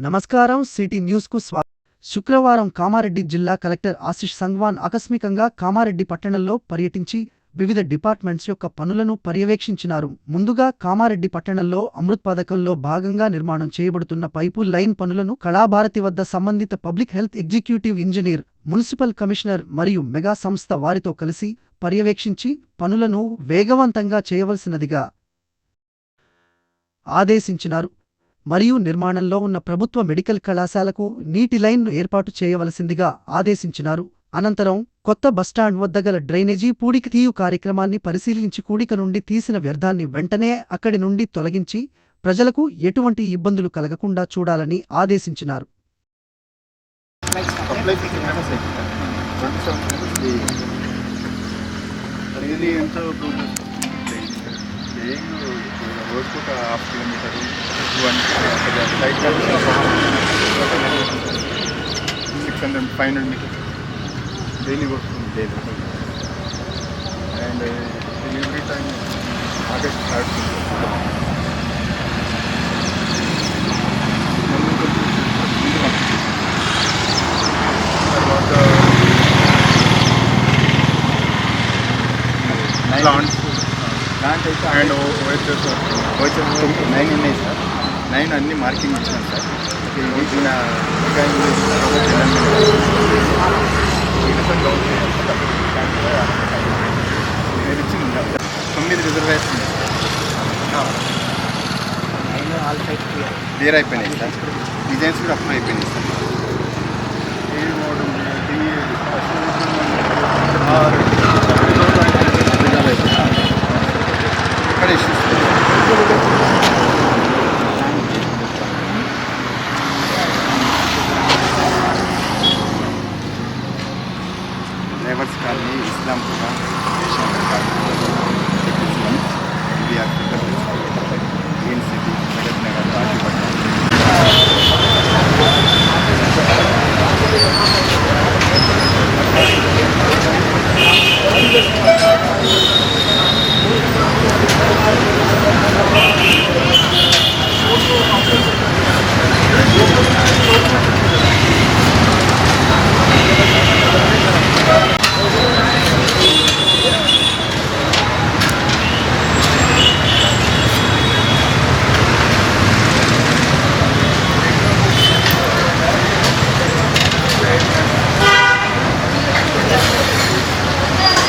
నమస్కారం city news కు స్వాగతం. శుక్రవారం కామారెడ్డి జిల్లా కలెక్టర్ ఆశిష్ సంగ్వాన్ ఆకస్మికంగా కామారెడ్డి పట్టణంలో పర్యటించి వివిధ డిపార్ట్మెంట్స్ యొక్క పనులను పర్యవేక్షించినారు. ముందుగా కామారెడ్డి పట్టణంలో అమృత్ పథకంలో భాగంగా నిర్మాణం చేయబడుతున్న పైపు లైన్ పనులను కళాభారతి వద్ద సంబంధిత public health executive engineer, municipal commissioner మరియు మెగా సంస్థ వారితో కలిసి పర్యవేక్షించి పనులను వేగవంతంగా చేయవలసినదిగా ఆదేశించినారు. మరియు నిర్మాణంలో ఉన్న ప్రభుత్వ మెడికల్ కళాశాలకు నీటి లైన్ను ఏర్పాటు చేయవలసిందిగా ఆదేశించినారు. అనంతరం కొత్త బస్టాండ్ వద్ద గల డ్రైనేజీ పూడిక తీయు కార్యక్రమాన్ని పరిశీలించి కూడిక నుండి తీసిన వ్యర్థాన్ని వెంటనే అక్కడి నుండి తొలగించి ప్రజలకు ఎటువంటి ఇబ్బందులు కలగకుండా చూడాలని ఆదేశించినారు. రోజుకు ఒక ½ కిలోమీటరు 600-500 మీటర్స్ డైలీ వస్తుంది daily. And delivery time August 3rd తర్వాత ప్లాంట్స్ అండ్ ఓహెచ్ఎస్ 9 ఉన్నాయి సార్. 9 అన్ని మార్కింగ్ ఇచ్చాను సార్. ఇచ్చిన నేను ఇచ్చింది 9 రిజర్వేషన్ క్లియర్ అయిపోయినాయి సార్. డిజైన్స్ కూడా అప్లై అయిపోయినాయి సార్. ఇక్కడ ఇష్యూస్ లేబర్స్ కాలనీ, ఇస్లాంపుర, గ్రీన్ సిటీ, జగత్ నగర్, రాజీపట్నం.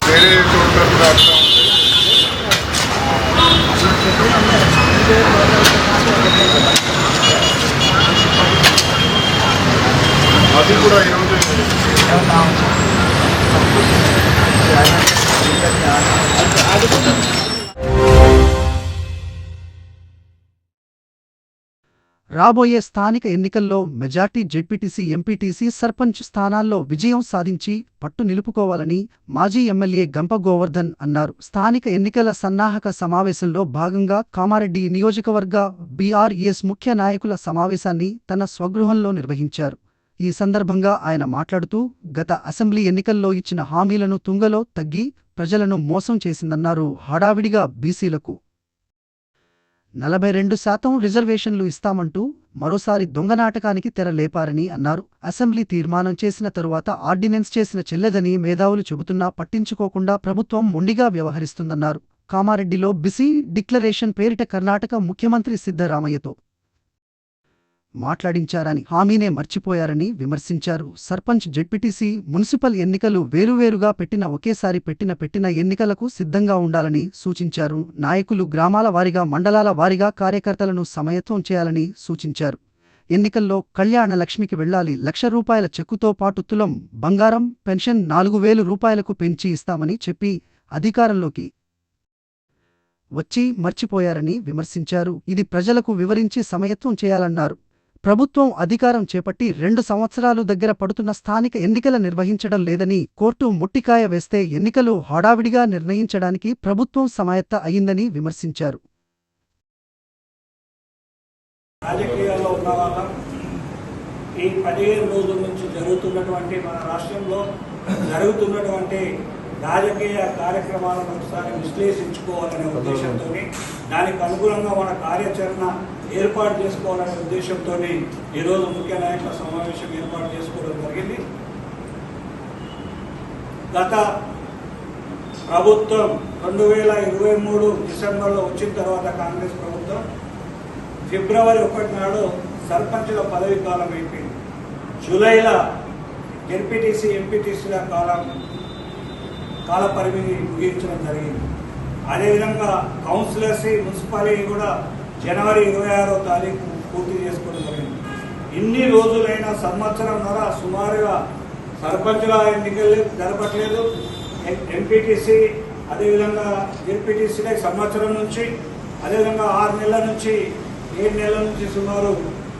వేరే చోట్ల కూడా అట్లా అది కూడా ఈరోజు రాబోయే స్థానిక ఎన్నికల్లో మెజార్టీ జెడ్పీటీసీ, ఎంపీటీసీ, సర్పంచ్ స్థానాల్లో విజయం సాధించి పట్టు నిలుపుకోవాలని మాజీ ఎమ్మెల్యే గంప గోవర్ధన్ అన్నారు. స్థానిక ఎన్నికల సన్నాహక సమావేశంలో భాగంగా కామారెడ్డి నియోజకవర్గ బీఆర్ఎస్ ముఖ్య నాయకుల సమావేశాన్ని తన స్వగృహంలో నిర్వహించారు. ఈ సందర్భంగా ఆయన మాట్లాడుతూ గత అసెంబ్లీ ఎన్నికల్లో ఇచ్చిన హామీలను తుంగలో తగ్గి ప్రజలను మోసం చేసిందన్నారు. హడావిడిగా బీసీలకు 42% రిజర్వేషన్లు ఇస్తామంటూ మరోసారి దొంగనాటకానికి తెర లేపారని అన్నారు. అసెంబ్లీ తీర్మానం చేసిన తరువాత ఆర్డినెన్స్ చేసిన చెల్లెదని మేధావులు చెబుతున్నా పట్టించుకోకుండా ప్రభుత్వం మొండిగా వ్యవహరిస్తుందన్నారు. కామారెడ్డిలో బీసీ డిక్లరేషన్ పేరిట కర్ణాటక ముఖ్యమంత్రి సిద్ధరామయ్యతో మాట్లాడించారని, హామీనే మర్చిపోయారని విమర్శించారు. సర్పంచ్, జెడ్పీటీసీ, మున్సిపల్ ఎన్నికలు వేరువేరుగా పెట్టిన ఎన్నికలకు సిద్ధంగా ఉండాలని సూచించారు. నాయకులు గ్రామాల వారీగా, మండలాల వారీగా కార్యకర్తలను సమయత్వం చేయాలని సూచించారు. ఎన్నికల్లో కళ్యాణ లక్ష్మికి వెళ్లాలి, ₹1,00,000 చెక్కుతో పాటు తులం బంగారం, పెన్షన్ 4,000 రూపాయలకు పెంచి ఇస్తామని చెప్పి అధికారంలోకి వచ్చి మర్చిపోయారని విమర్శించారు. ఇది ప్రజలకు వివరించి సమయత్వం చేయాలన్నారు. ప్రభుత్వం అధికారం చేపట్టి 2 సంవత్సరాలు దగ్గర పడుతున్న స్థానిక ఎన్నికల నిర్వహించడం లేదని, కోర్టు ముట్టికాయ వేస్తే ఎన్నికలు హడావిడిగా నిర్ణయించడానికి ప్రభుత్వం సమాయత్త అయిందని విమర్శించారు. రాజకీయాల్లో ఉన్న వాళ్ళ ఈ 15 రోజుల నుంచి జరుగుతున్నటువంటి మన రాష్ట్రంలో జరుగుతున్నటువంటి రాజకీయ కార్యక్రమాలను ఒకసారి విశ్లేషించుకోవాలనే ఉద్దేశంతో దానికి అనుగుణంగా మన కార్యాచరణ ఏర్పాటు చేసుకోవాలనే ఉద్దేశంతో ఈరోజు ముఖ్య నాయకుల సమావేశం ఏర్పాటు చేసుకోవడం జరిగింది. గత ప్రభుత్వం 2023 డిసెంబర్లో వచ్చిన తర్వాత కాంగ్రెస్ ప్రభుత్వం ఫిబ్రవరి 1 నాడు సర్పంచుల పదవి కాలం అయిపోయింది. జూలైలో ఎంపీటీసీ ఎంపీటీసీల కాల పరిమితి ముగించడం జరిగింది. అదేవిధంగా కౌన్సిలర్స్ మున్సిపాలిటీ కూడా జనవరి 26వ తారీఖు పూర్తి చేసుకోవడం జరిగింది. ఇన్ని రోజులైన సంవత్సరంన్నర సుమారుగా సర్పంచుల ఎన్నికలు జరపట్లేదు. ఎంపీటీసీ అదేవిధంగా ఎంపీటీసీల సంవత్సరం నుంచి, అదేవిధంగా 6 నెలల నుంచి 7 నెలల నుంచి సుమారు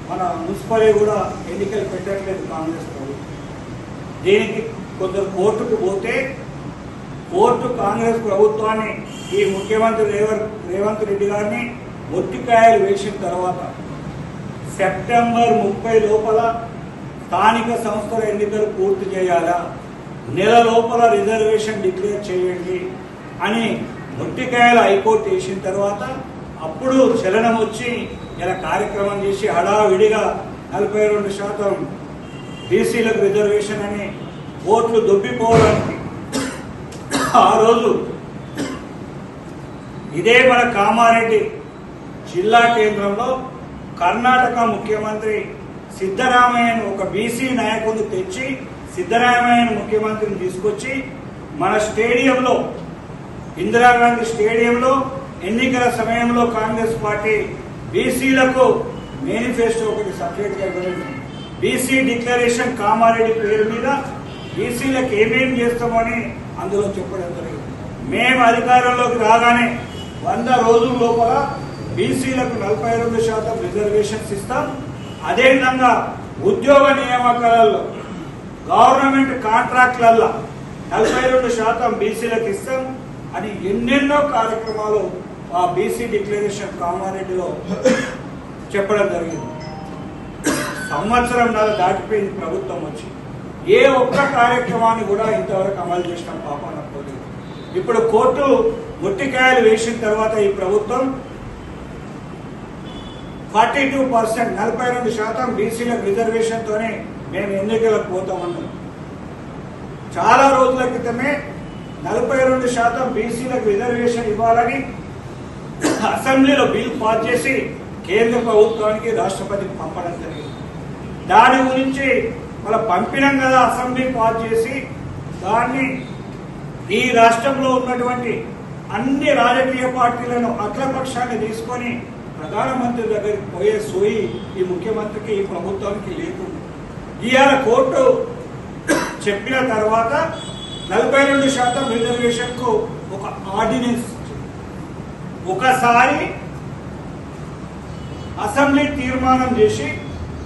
మన మున్సిపాలిటీ కూడా ఎన్నికలు పెట్టట్లేదు కాంగ్రెస్ ప్రభుత్వం. దీనికి కొందరు కోర్టుకు పోతే కోర్టు కాంగ్రెస్ ప్రభుత్వాన్ని ఈ ముఖ్యమంత్రి రేవంత్ రెడ్డి గారిని మొట్టికాయలు వేసిన తర్వాత సెప్టెంబర్ 30 లోపల స్థానిక సంస్థల ఎన్నికలు పూర్తి చేయాలా, నెల లోపల రిజర్వేషన్ డిక్లేర్ చేయండి అని మొట్టికాయలు హైకోర్టు వేసిన తర్వాత అప్పుడు చలనం వచ్చి ఇలా కార్యక్రమం చేసి హడావిడిగా 42% బీసీలకు రిజర్వేషన్ అని ఓట్లు దొబ్బిపోవడానికి ఆ రోజు ఇదే మన కామారెడ్డి జిల్లా కేంద్రంలో కర్ణాటక ముఖ్యమంత్రి సిద్ధరామయ్యను ఒక బీసీ నాయకుడిని తెచ్చి సిద్ధరామయ్యను ముఖ్యమంత్రిని తీసుకొచ్చి మన స్టేడియంలో ఇందిరాగాంధీ స్టేడియంలో ఎన్నికల సమయంలో కాంగ్రెస్ పార్టీ బీసీలకు మేనిఫెస్టో ఒకటి సపరేట్గా ఇవ్వలేదు. బీసీ డిక్లరేషన్ కామారెడ్డి పేరు మీద బీసీలకు ఏమేమి చేస్తామని అందులో చెప్పడం జరిగింది. మేము అధికారంలోకి రాగానే 100 రోజుల లోపల బీసీలకు 42% రిజర్వేషన్స్ ఇస్తాం. అదేవిధంగా ఉద్యోగ నియామకాలలో గవర్నమెంట్ కాంట్రాక్ట్లలో 42% బీసీలకు ఇస్తాం అని ఎన్నెన్నో కార్యక్రమాలు ఆ బీసీ డిక్లరేషన్ కామారెడ్డిలో చెప్పడం జరిగింది. సంవత్సరంన్నర దాటిపోయింది ప్రభుత్వం వచ్చి, ఏ ఒక్క కార్యక్రమాన్ని కూడా ఇంతవరకు అమలు చేసిన పాపాన పోలేదు. ఇప్పుడు కోర్టు ముట్టికాయలు వేసిన తర్వాత ఈ ప్రభుత్వం 42% 42% బీసీలకు రిజర్వేషన్తోనే మేము ఎన్నికలకు పోతామన్నాం. చాలా రోజుల క్రితమే 42% బీసీలకు రిజర్వేషన్ ఇవ్వాలని అసెంబ్లీలో బిల్ పాస్ చేసి కేంద్ర ప్రభుత్వానికి రాష్ట్రపతికి పంపడం జరిగింది. దాని గురించి మనం పంపినాం కదా, అసెంబ్లీ పాస్ చేసి దాన్ని ఈ రాష్ట్రంలో ఉన్నటువంటి అన్ని రాజకీయ పార్టీలను అఖిలపక్షాన్ని తీసుకొని ప్రధానమంత్రి దగ్గరికి పోయే సోయి ఈ ముఖ్యమంత్రికి ఈ ప్రభుత్వానికి లేకుండా ఇవాళ కోర్టు చెప్పిన తర్వాత 42% రిజర్వేషన్కు ఒక ఆర్డినెన్స్ ఒకసారి అసెంబ్లీ తీర్మానం చేసి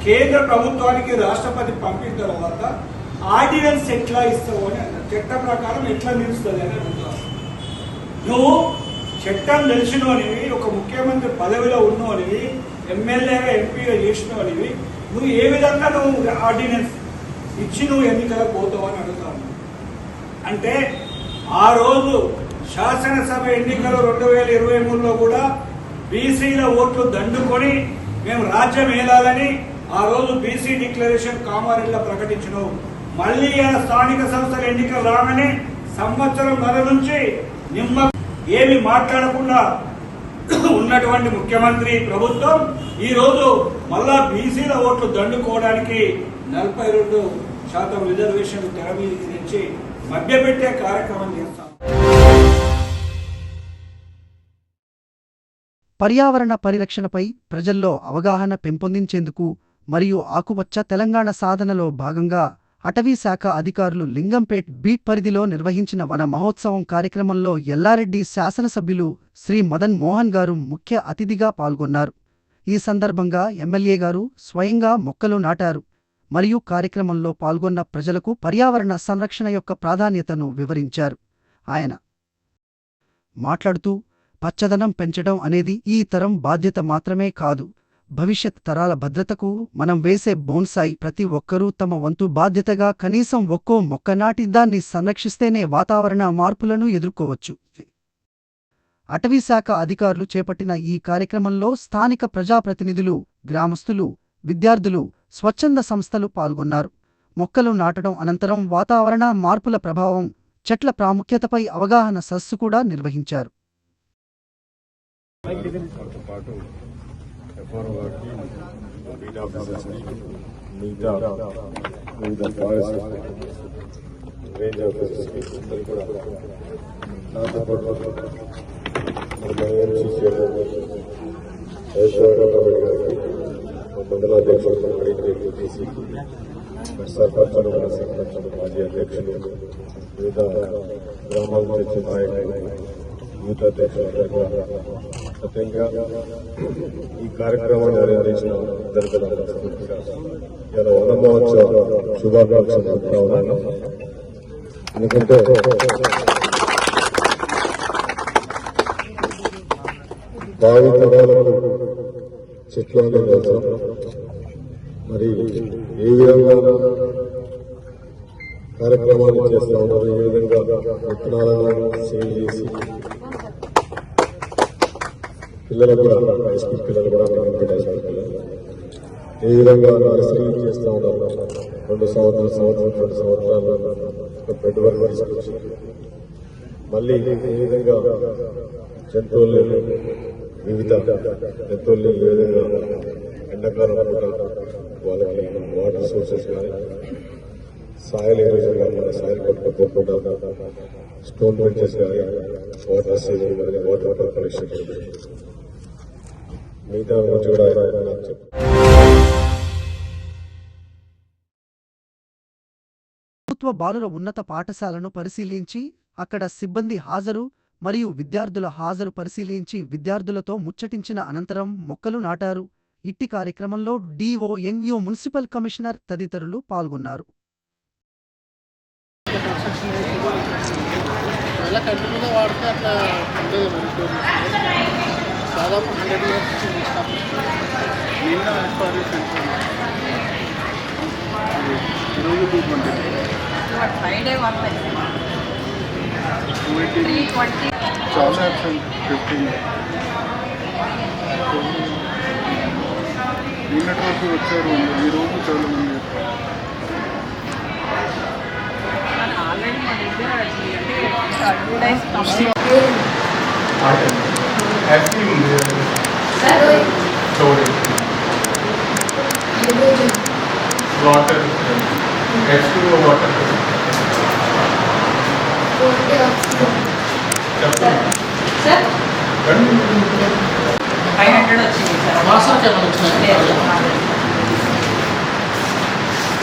కేంద్ర ప్రభుత్వానికి రాష్ట్రపతి పంపిన తర్వాత ఆర్డినెన్స్ ఎట్లా ఇస్తావు అని అన్నారు. చట్టం ప్రకారం ఎట్లా నిలుస్తుంది అని అడుగుతారు. నువ్వు చట్టం తెలిసినోనివి, ఒక ముఖ్యమంత్రి పదవిలో ఉన్నోనివి, ఎమ్మెల్యేగా ఎంపీగా చేసినోనివి, నువ్వు ఏ విధంగా నువ్వు ఆర్డినెన్స్ ఇచ్చి నువ్వు ఎన్నికలకు పోతావు అని అడుగుతావు. అంటే ఆ రోజు శాసనసభ ఎన్నికలు 2023లో కూడా బీసీల ఓట్లు దండుకొని మేము రాజ్యం ఏలాలని ఆ రోజు బీసీ డిక్లరేషన్ కామారెడ్డిలో ప్రకటించను. మళ్ళీ స్థానిక సంస్థల ఎన్నికలు రాగానే సంవత్సరంన్నర నుంచి ఏమి మాట్లాడకుండా ఉన్నటువంటి ముఖ్యమంత్రి ప్రభుత్వం ఈ రోజు మళ్ళా బీసీల ఓట్లు దండుకోవడానికి 42% రిజర్వేషన్ తెర మీదకి తెచ్చి మభ్యపెట్టే కార్యక్రమం చేస్తాం. పర్యావరణ పరిరక్షణపై ప్రజల్లో అవగాహన పెంపొందించేందుకు మరియు ఆకుపచ్చ తెలంగాణ సాధనలో భాగంగా అటవీ శాఖ అధికారులు లింగంపేట్ బీట్ పరిధిలో నిర్వహించిన వన మహోత్సవం కార్యక్రమంలో ఎల్లారెడ్డి శాసనసభ్యులు శ్రీ మదన్ మోహన్ గారు ముఖ్య అతిథిగా పాల్గొన్నారు. ఈ సందర్భంగా ఎమ్మెల్యే గారు స్వయంగా మొక్కలు నాటారు మరియు కార్యక్రమంలో పాల్గొన్న ప్రజలకు పర్యావరణ సంరక్షణ యొక్క ప్రాధాన్యతను వివరించారు. ఆయన మాట్లాడుతూ, పచ్చదనం పెంచడం అనేది ఈ తరం బాధ్యత మాత్రమే కాదు, భవిష్యత్ తరాల భద్రతకు మనం వేసే బోన్సాయి ప్రతి ఒక్కరూ తమ వంతు బాధ్యతగా కనీసం ఒక్కో మొక్క నాటి దాన్ని సంరక్షిస్తేనే వాతావరణ మార్పులను ఎదుర్కోవచ్చు. అటవీశాఖ అధికారులు చేపట్టిన ఈ కార్యక్రమంలో స్థానిక ప్రజాప్రతినిధులు, గ్రామస్తులు, విద్యార్థులు, స్వచ్ఛంద సంస్థలు పాల్గొన్నారు. మొక్కలు నాటడం అనంతరం వాతావరణ మార్పుల ప్రభావం, చెట్ల ప్రాముఖ్యతపై అవగాహన సదస్సు కూడా నిర్వహించారు. సర్పంచులు, మాజీ అధ్యక్షులు, వివిధ గ్రామాల నుంచి నాయకులు, యూత్ అధ్యక్షులు, ముఖ్యంగా ఈ కార్యక్రమాన్ని నిర్వహించిన అందరికీ ఇలా 100వ మహోత్సవ శుభాకాంక్షలు చెప్తా ఉన్నాను. ఎందుకంటే భావి తరాలకు చెట్లు అనేది అవసరం. మరి ఏ విధంగా కార్యక్రమాలు చేస్తూ ఉన్నారు, ఏ విధంగా విత్తనాలను సేవ్ చేసి పిల్లలు కూడా హై స్కూల్ పిల్లలు కూడా హై స్కూల్ పిల్లలు ఏ విధంగా నర్సరీలు చేస్తూ ఉన్నారు. 2 సంవత్సరాలు ఒక బెడ్ వరకు తీసుకొచ్చి మళ్ళీ ఏ విధంగా జంతువుల్ని, వివిధ జంతువుల్ని ఏ విధంగా ఎండాకాలం వాళ్ళకి వాటర్ సోర్సెస్ కానీ సాయిల్ ఎరోజన్ కాకుండా సాయిల్ కొట్టుకోకుండా స్టోన్ బెంచెస్ కానీ వాటర్ సేవింగ్ కానీ వాటర్ కలెక్షన్ మిగతా గురించి కూడా నాకు చెప్పారు. ప్రభుత్వ బాలుర ఉన్నత పాఠశాలను పరిశీలించి అక్కడ సిబ్బంది హాజరు మరియు విద్యార్థుల హాజరు పరిశీలించి విద్యార్థులతో ముచ్చటించిన అనంతరం మొక్కలు నాటారు. ఇట్టి కార్యక్రమంలో డిఓఎన్యు మున్సిపల్ కమిషనర్ తదితరులు పాల్గొన్నారు. చాలా 15 నిన్నటి వరకు వచ్చారు. ఈ రోజు చాలా మంది వాటర్ H2O వాటర్ సార్ 500 వచ్చింది సార్. మాసాకి ఏమైనా వచ్చినాయి?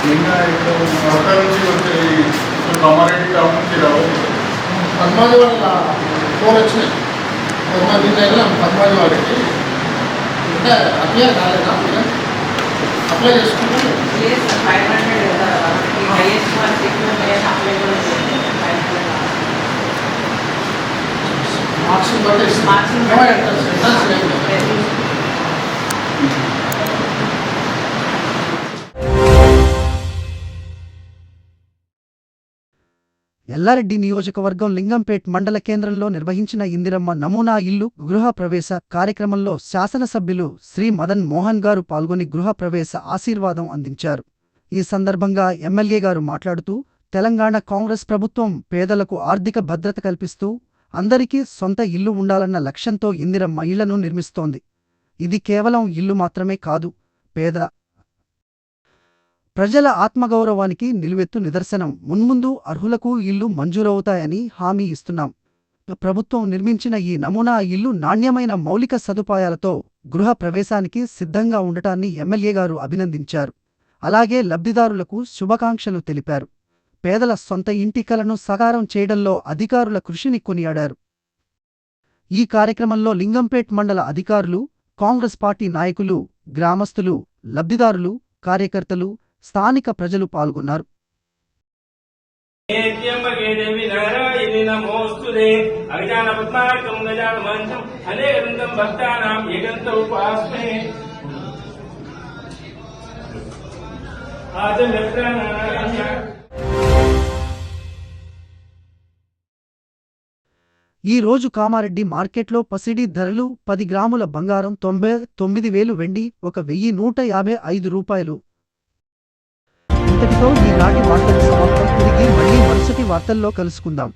నిన్న అక్కడ నుంచి వచ్చే కామారెడ్డి టౌన్ నుంచి రావాలి. పద్మాది వాళ్ళ 4 వచ్చినాయి. పద్మాది వెళ్ళాం. పద్మాది వాళ్ళకి ఇంకా అప్లై కాలేదా? అప్లై చేసుకుంటాం. లేదు సార్ 500 కదా. ఈ హైయెస్ట్ మార్క్స్ ఎక్కువ అప్లై కూడా చేయండి. 500 మార్క్స్ బట్టి మార్క్స్ ఎల్లారెడ్డి నియోజకవర్గం లింగంపేట్ మండల కేంద్రంలో నిర్వహించిన ఇందిరమ్మ నమూనా ఇల్లు గృహ ప్రవేశ కార్యక్రమంలో శాసనసభ్యులు శ్రీ మదన్ మోహన్ గారు పాల్గొని గృహ ప్రవేశ ఆశీర్వాదం అందించారు. ఈ సందర్భంగా ఎమ్మెల్యే గారు మాట్లాడుతూ తెలంగాణ కాంగ్రెస్ ప్రభుత్వం పేదలకు ఆర్థిక భద్రత కల్పిస్తూ అందరికీ సొంత ఇల్లు ఉండాలన్న లక్ష్యంతో ఇందిరమ్మ ఇళ్లను నిర్మిస్తోంది. ఇది కేవలం ఇల్లు మాత్రమే కాదు, పేద ప్రజల ఆత్మగౌరవానికి నిలువెత్తు నిదర్శనం. మున్ముందు అర్హులకు ఇల్లు మంజూరవుతాయని హామీ ఇస్తున్నాం. ప్రభుత్వం నిర్మించిన ఈ నమూనా ఇల్లు నాణ్యమైన మౌలిక సదుపాయాలతో గృహ ప్రవేశానికి సిద్ధంగా ఉండటాన్ని ఎమ్మెల్యే గారు అభినందించారు. అలాగే లబ్ధిదారులకు శుభాకాంక్షలు తెలిపారు. పేదల సొంత ఇంటి కలను సాకారం చేయడంలో అధికారుల కృషిని కొనియాడారు. ఈ కార్యక్రమంలో లింగంపేట్ మండల అధికారులు, కాంగ్రెస్ పార్టీ నాయకులు, గ్రామస్తులు, లబ్ధిదారులు, కార్యకర్తలు, స్థానిక ప్రజలు పాల్గొన్నారు. ఈ రోజు కామారెడ్డి మార్కెట్లో పసిడి ధరలు 10 గ్రాముల బంగారం 99,000 వెండి 1,155 రూపాయలు. ఇంతటితో ఈనాటి వార్తలు సమాప్తం. తిరిగి మళ్ళీ మరుసటి వార్తల్లో కలుసుకుందాం.